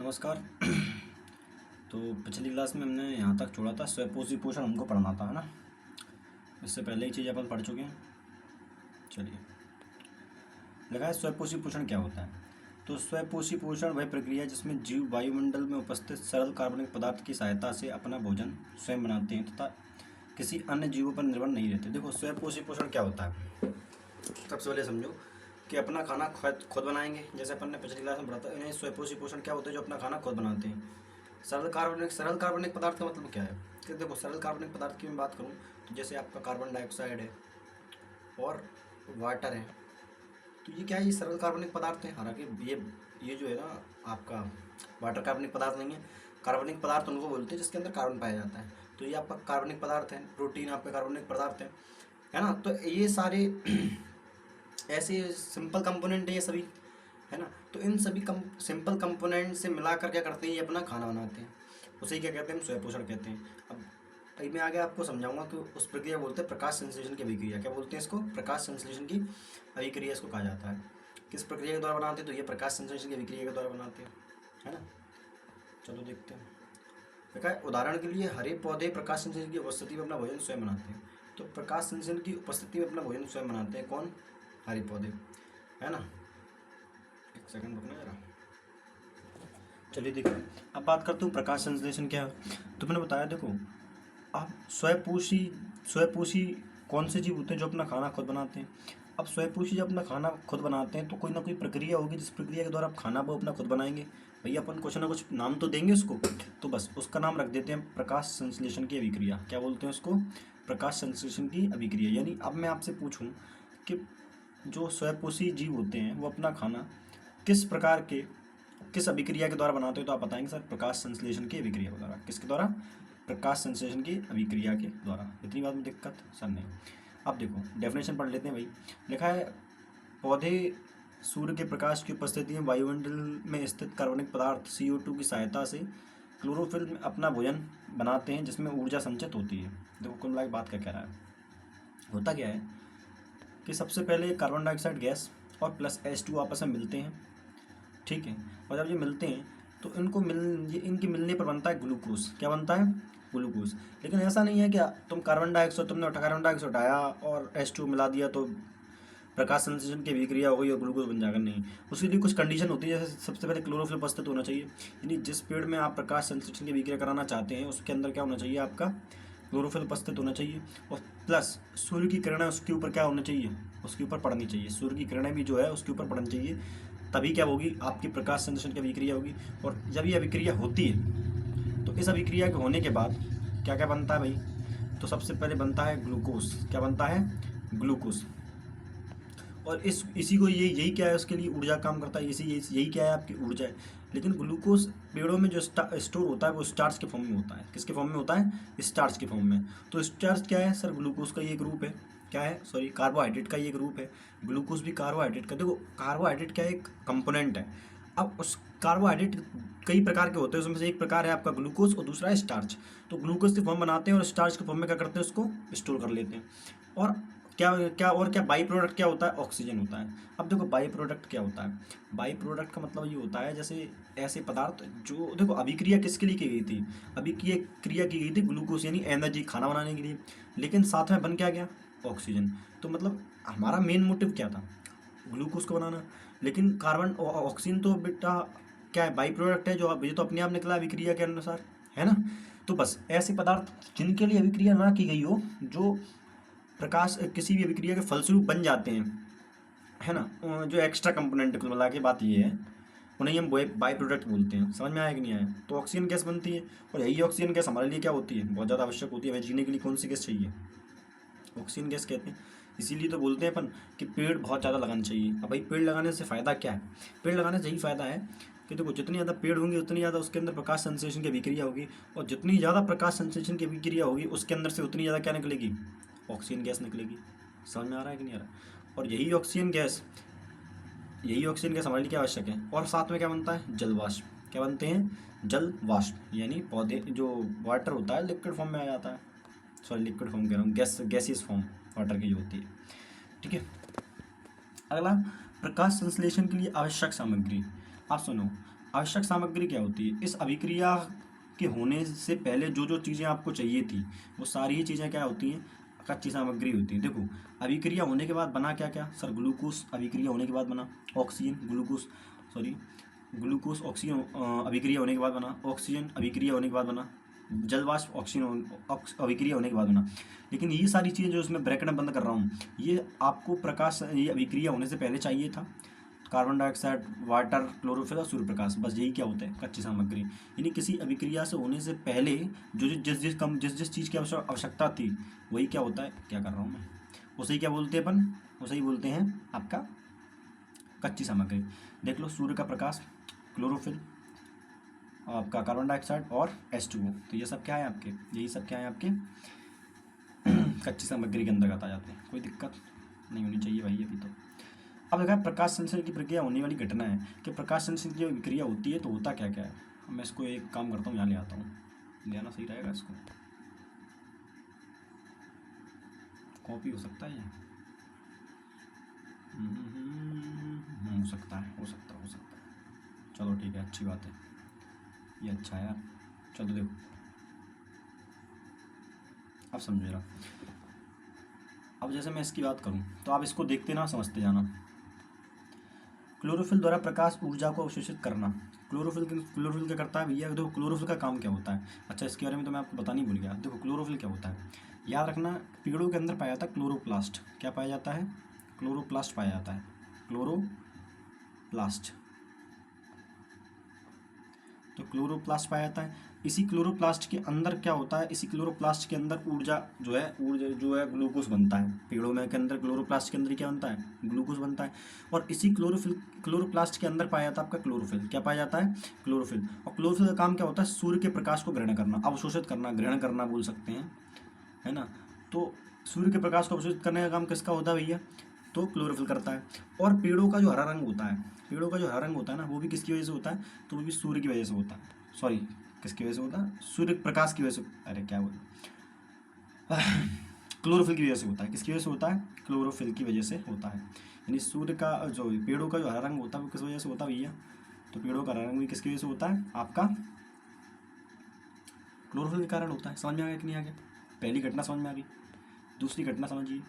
नमस्कार। तो पिछली क्लास में हमने यहाँ तक छोड़ा था, स्वपोषी पोषण हमको पढ़ना था, है ना। इससे पहले ही चीज़ अपन पढ़ चुके हैं। चलिए, लिखा है स्वपोषी पोषण क्या होता है। तो स्वपोषी पोषण वह प्रक्रिया है जिसमें जीव वायुमंडल में उपस्थित सरल कार्बनिक पदार्थ की सहायता से अपना भोजन स्वयं बनाते हैं तथा किसी अन्य जीवों पर निर्भर नहीं रहते। देखो, स्वपोषी पोषण क्या होता है, सबसे पहले समझो कि अपना खाना खुद बनाएंगे। जैसे अपन ने पिछली क्लास में पढ़ा था, इन्हें स्वपोषी पोषण क्या होता है, जो अपना खाना खुद बनाते हैं। सरल कार्बनिक पदार्थ का मतलब क्या है कि देखो, सरल कार्बनिक पदार्थ की मैं बात करूँ तो जैसे आपका कार्बन डाइऑक्साइड है और वाटर है, तो ये क्या है, ये सरल कार्बनिक पदार्थ हैं। हालांकि ये जो है ना आपका वाटर कार्बनिक पदार्थ नहीं है। कार्बनिक पदार्थ उनको बोलते हैं जिसके अंदर कार्बन पाया जाता है, तो ये आपका कार्बनिक पदार्थ है। प्रोटीन आपका कार्बनिक पदार्थ है ना। तो ये सारे ऐसे सिंपल कंपोनेंट है ये सभी, है ना। तो इन सभी सिंपल कंपोनेंट से मिलाकर क्या करते हैं, ये अपना खाना बनाते हैं। उसे क्या कहते हैं, हम स्वपोषण कहते हैं। अब मैं आगे आपको समझाऊंगा कि उस प्रक्रिया बोलते हैं प्रकाश संश्लेषण की अभिक्रिया। क्या बोलते हैं इसको, प्रकाश संश्लेषण की अभिक्रिया इसको कहा जाता है। किस प्रक्रिया के द्वारा बनाते हैं, तो ये प्रकाश संश्लेषण की अभिक्रिया के द्वारा बनाते हैं, है ना। चलो देखते हैं। देखा है, उदाहरण के लिए हरे पौधे प्रकाश संश्लेषण की उपस्थिति में अपना भोजन स्वयं बनाते हैं। तो प्रकाश संश्लेषण की उपस्थिति में अपना भोजन स्वयं बनाते हैं कौन, हरे पौधे, है ना। एक सेकंड रुकना जरा। चलिए देखो, अब बात करता हूँ प्रकाश संश्लेषण क्या है। तो मैंने बताया, देखो आप स्वपोषी कौन से जीव होते हैं जो अपना खाना खुद बनाते हैं। अब स्वपोषी जब अपना खाना खुद बनाते हैं तो कोई ना कोई प्रक्रिया होगी जिस प्रक्रिया के द्वारा आप खाना वो अपना खुद बनाएंगे। भैया अपन कुछ ना कुछ नाम तो देंगे उसको, तो बस उसका नाम रख देते हैं प्रकाश संश्लेषण की अभिक्रिया। क्या बोलते हैं उसको, प्रकाश संश्लेषण की अभिक्रिया। यानी अब मैं आपसे पूछूं कि जो स्वपोषी जीव होते हैं वो अपना खाना किस अभिक्रिया के द्वारा बनाते हो, तो आप बताएंगे सर प्रकाश संश्लेषण की अभिक्रिया के द्वारा। किसके द्वारा, प्रकाश संश्लेषण की अभिक्रिया के द्वारा। इतनी बात में दिक्कत सर नहीं। अब देखो डेफिनेशन पढ़ लेते हैं भाई। लिखा है, पौधे सूर्य के प्रकाश की उपस्थिति में वायुमंडल में स्थित कार्बनिक पदार्थ CO2 की सहायता से क्लोरोफिल में अपना भोजन बनाते हैं जिसमें ऊर्जा संचित होती है। देखो कुल मिला के बात क्या कह रहा है, होता क्या है कि सबसे पहले कार्बन डाइऑक्साइड गैस और प्लस H2 आपस में मिलते हैं, ठीक है। और जब ये मिलते हैं तो इनके मिलने पर बनता है ग्लूकोज। क्या बनता है, ग्लूकोज। लेकिन ऐसा नहीं है कि तुमने कार्बन डाइऑक्साइड उठाया और H2 मिला दिया तो प्रकाश संश्लेषण की अभिक्रिया हो गई और ग्लूकोज बन जाएगा। नहीं, उसके लिए कुछ कंडीशन होती है। जैसे सबसे पहले क्लोरोफिल उपस्थित होना चाहिए, यानी जिस पेड़ में आप प्रकाश संश्लेषण की अभिक्रिया कराना चाहते हैं उसके अंदर क्या होना चाहिए, आपका क्लोरोफिल उपस्थित होना चाहिए। और प्लस सूर्य की किरणें उसके ऊपर क्या होना चाहिए, उसके ऊपर पड़नी चाहिए। सूर्य की किरणें भी जो है उसके ऊपर पड़नी चाहिए, तभी क्या होगी, आपकी प्रकाश संश्लेषण की अभिक्रिया होगी। और जब ये अभिक्रिया होती है तो इस अभिक्रिया के होने के बाद क्या क्या बनता है भाई, तो सबसे पहले बनता है ग्लूकोज। क्या बनता है, ग्लूकोज। और इसी को यही क्या है, उसके लिए ऊर्जा काम करता है। यही क्या है, आपकी ऊर्जा है। लेकिन ग्लूकोज पेड़ों में जो स्टोर होता है वो स्टार्च के फॉर्म में होता है। किसके फॉर्म में होता है, स्टार्च के फॉर्म में। तो स्टार्च क्या है सर, ग्लूकोज का ये ग्रुप है। क्या है, सॉरी, कार्बोहाइड्रेट का ये ग्रुप है। ग्लूकोज भी कार्बोहाइड्रेट का। देखो कार्बोहाइड्रेट क्या है, एक कंपोनेंट है। अब उस कार्बोहाइड्रेट कई प्रकार के होते हैं, उसमें से एक प्रकार है आपका ग्लूकोज और दूसरा है स्टार्च। तो ग्लूकोज के फॉर्म बनाते हैं और स्टार्च के फॉर्म में क्या करते हैं, उसको स्टोर कर लेते हैं। और क्या बाई प्रोडक्ट क्या होता है, ऑक्सीजन होता है। अब देखो बाई प्रोडक्ट क्या होता है, बाई प्रोडक्ट का मतलब ये होता है जैसे ऐसे पदार्थ जो, देखो अभिक्रिया किसके लिए की गई थी, अभिक्रिया की गई थी ग्लूकोज यानी एनर्जी, खाना बनाने के लिए। लेकिन साथ में बन क्या गया, ऑक्सीजन। तो मतलब हमारा मेन मोटिव क्या था, ग्लूकोज को बनाना। लेकिन कार्बन ऑक्सीजन तो बेटा क्या है, बाई प्रोडक्ट है, जो ये तो अपने आप निकला अभिक्रिया के अनुसार, है ना। तो बस ऐसे पदार्थ जिनके लिए अभिक्रिया ना की गई हो, जो प्रकाश किसी भी अभिक्रिया के फलस्वरूप बन जाते हैं, है ना, जो एक्स्ट्रा कंपोनेंट कुल मिला के बात ये है, उन्हें हम बाई प्रोडक्ट बोलते हैं। समझ में आया कि नहीं आया। तो ऑक्सीजन गैस बनती है और यही ऑक्सीजन गैस हमारे लिए क्या होती है, बहुत ज़्यादा आवश्यक होती है। हमें जीने के लिए कौन सी गैस चाहिए, ऑक्सीजन गैस कहते हैं। इसीलिए तो बोलते हैं अपन कि पेड़ बहुत ज़्यादा लगाना चाहिए। अब भाई पेड़ लगाने से फ़ायदा क्या है, पेड़ लगाने से यही फ़ायदा है कि देखो जितनी ज़्यादा पेड़ होंगे उतनी ज़्यादा उसके अंदर प्रकाश संश्लेषण की अभिक्रिया होगी, और जितनी ज़्यादा प्रकाश संश्लेषण की अभिक्रिया होगी उसके अंदर से उतनी ज़्यादा क्या निकलेगी, ऑक्सीजन गैस निकलेगी। समझ में आ रहा है कि नहीं आ रहा। और यही ऑक्सीजन गैस हमारे लिए क्या आवश्यक है। और साथ में क्या बनता है, जल वाष्प। क्या बनते हैं, जल वाष्प, यानी पौधे जो वाटर होता है लिक्विड फॉर्म में आ जाता है। सॉरी लिक्विड फॉर्म कह रहा हूँ, गैसियस फॉर्म वाटर की जो होती है, ठीक है। अगला, प्रकाश संश्लेषण के लिए आवश्यक सामग्री। आप सुनो, आवश्यक सामग्री क्या होती है? इस अभिक्रिया के होने से पहले जो जो चीज़ें आपको चाहिए थी वो सारी ही चीज़ें क्या होती हैं? कच्ची सामग्री होती है। देखो, अभिक्रिया होने के बाद बना क्या क्या सर? ग्लूकोज अभिक्रिया होने के बाद बना oxygen, glucose sorry glucose oxygen अभिक्रिया होने के बाद बना ऑक्सीजन, अभिक्रिया होने के बाद बना जल वाष्प, ऑक्सीजन अभिक्रिया होने के बाद बना। लेकिन ये सारी चीज़ें जो इसमें ब्रैकेट में बंद कर रहा हूँ, ये आपको प्रकाश, ये अभिक्रिया होने से पहले चाहिए था। कार्बन डाइऑक्साइड, वाटर, क्लोरोफिल और सूर्य प्रकाश, बस यही क्या होता है? कच्ची सामग्री। यानी किसी अभिक्रिया से होने से पहले जो जिस चीज़ की आवश्यकता थी वही क्या होता है? क्या कर रहा हूँ मैं? उसे ही क्या बोलते हैं अपन? उसे ही बोलते हैं आपका कच्ची सामग्री। देख लो, सूर्य का प्रकाश, क्लोरोफिल, आपका कार्बन डाइऑक्साइड और H2O, तो ये सब क्या है आपके? यही सब क्या है आपके? कच्ची सामग्री के अंतर्गत आ जाते हैं। कोई दिक्कत नहीं होनी चाहिए भाई अभी तो। अब देखा, प्रकाश संश्लेषण की प्रक्रिया होने वाली घटना है कि प्रकाश संश्लेषण की विक्रिया होती है तो होता क्या क्या है? अब मैं इसको एक काम करता हूँ, यहाँ ले आता हूँ, ले आना सही रहेगा। इसको कॉपी हो सकता है ये? हो सकता है, हो सकता है, हो सकता है। चलो ठीक है, अच्छी बात है, ये अच्छा है यार। चलो देखो, अब समझे रहा। अब जैसे मैं इसकी बात करूँ तो आप इसको देखते ना, समझते जाना। क्लोरोफिल द्वारा प्रकाश ऊर्जा को अवशोषित करना। क्लोरोफिल क्या करता है भैया? देखो, क्लोरोफिल का काम क्या होता है? अच्छा, इसके बारे में तो मैं आपको बता नहीं भूल गया। देखो, क्लोरोफिल क्या होता है, याद रखना। पेड़ों के अंदर पाया जाता है क्लोरोप्लास्ट। क्या पाया जाता है? क्लोरोप्लास्ट पाया जाता है, क्लोरोप्लास्ट। तो क्लोरोप्लास्ट पाया जाता है। इसी क्लोरोप्लास्ट के अंदर क्या होता है? इसी क्लोरोप्लास्ट के अंदर ऊर्जा जो है ग्लूकोज बनता है। पेड़ों में के अंदर क्लोरोप्लास्ट के अंदर क्या बनता है? ग्लूकोज बनता है। और इसी क्लोरोप्लास्ट के अंदर पाया जाता है आपका क्लोरोफिल। क्या पाया जाता है? क्लोरोफिल। और क्लोरोफिल का काम क्या होता है? सूर्य के प्रकाश को ग्रहण करना, अवशोषित करना, ग्रहण करना बोल सकते हैं, है ना। तो सूर्य के प्रकाश को अवशोषित करने का काम किसका होता है भैया? तो क्लोरोफिल करता है। और पेड़ों का जो हरा रंग होता है, पेड़ों का जो हरा रंग होता है ना, वो भी किसकी वजह से होता है? तो वो भी सूर्य की वजह से होता है। सॉरी, किसकी वजह से होता है? सूर्य प्रकाश की वजह से। अरे क्या बोला, क्लोरोफिल की वजह से होता है। किसकी वजह से होता है? क्लोरोफिल की वजह से होता है। यानी सूर्य का जो, पेड़ों का जो हरा रंग होता है वो किस वजह से होता है भैया? तो पेड़ों का हरा रंग भी किसकी वजह से होता है? आपका क्लोरोफिल के कारण होता है। समझ में आ गया कि नहीं आ गया? पहली घटना समझ में आ गई। दूसरी घटना समझिए।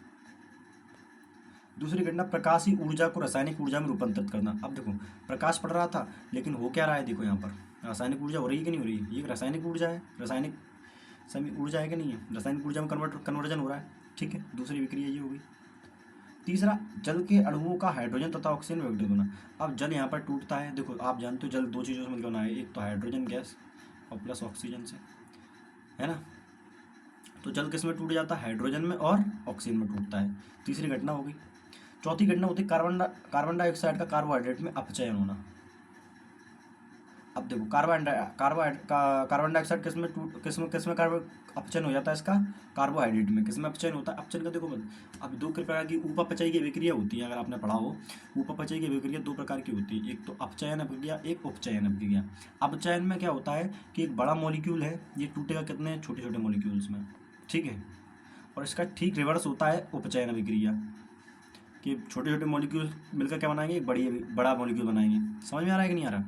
दूसरी घटना, प्रकाशीय ऊर्जा को रासायनिक ऊर्जा में रूपांतरित करना। अब देखो, प्रकाश पड़ रहा था लेकिन हो क्या रहा है? देखो यहाँ पर रासायनिक ऊर्जा हो रही है कि नहीं हो रही है? ये रासायनिक ऊर्जा है, रासायनिक समी ऊर्जा है कि नहीं है? रासायनिक ऊर्जा में कन्वर्जन हो रहा है। ठीक है, दूसरी विक्रिया ये हो गई। तीसरा, जल के अणुओं का हाइड्रोजन तथा ऑक्सीजन में विघटित होना। अब जल यहाँ पर टूटता है। देखो, आप जानते हो जल दो चीज़ों से मिलकर बना है, एक तो हाइड्रोजन गैस और प्लस ऑक्सीजन से, है ना। तो जल किस में टूट जाता है? हाइड्रोजन में और ऑक्सीजन में टूटता है। तीसरी घटना हो गई। चौथी घटना होती है कार्बन डाइऑक्साइड का कार्बोहाइड्रेट में अपचयन होना। अब देखो, कार्बन डाइऑक्साइड किस में अपचयन हो जाता है इसका? कार्बोहाइड्रेट में। किस में अपचयन होता है? अपचयन का देखो, अब दो प्रकार की उपापचय की विक्रिया होती है, अगर आपने पढ़ा हो। उपापचय की विक्रिया दो प्रकार की होती है, एक तो अपचयन अभिक्रिया, एक उपचयन अभिक्रिया। अपचयन में क्या होता है कि एक बड़ा मॉलिक्यूल है, ये टूटेगा कितने छोटे छोटे मॉलिक्यूल्स में, ठीक है। और इसका ठीक रिवर्स होता है उपचयन अभिक्रिया, कि छोटे छोटे मॉलिक्यूल मिलकर क्या बनाएंगे? एक बड़ा मॉलिक्यूल बनाएंगे। समझ में आ रहा है कि नहीं आ रहा?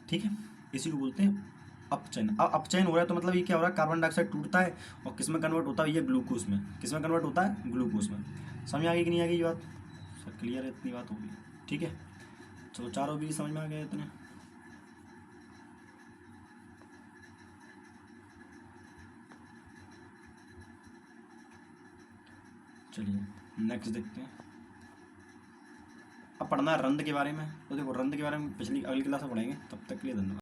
ठीक है, इसी को बोलते हैं अपचयन। अब अपचयन हो रहा है तो मतलब ये क्या हो रहा है? कार्बन डाइऑक्साइड टूटता है और किस में कन्वर्ट होता है? ये ग्लूकोज में। किस में कन्वर्ट होता है? ग्लूकोज में। समझ में आ गई कि नहीं आ गई ये बात? सर क्लियर है, इतनी बात होगी। ठीक है, चलो चारों भी समझ में आ गए इतने। चलिए नेक्स्ट देखते हैं। अब पढ़ना है रंध के बारे में। तो देखो, रंध के बारे में अगली क्लास में पढ़ेंगे। तब तक के लिए धन्यवाद।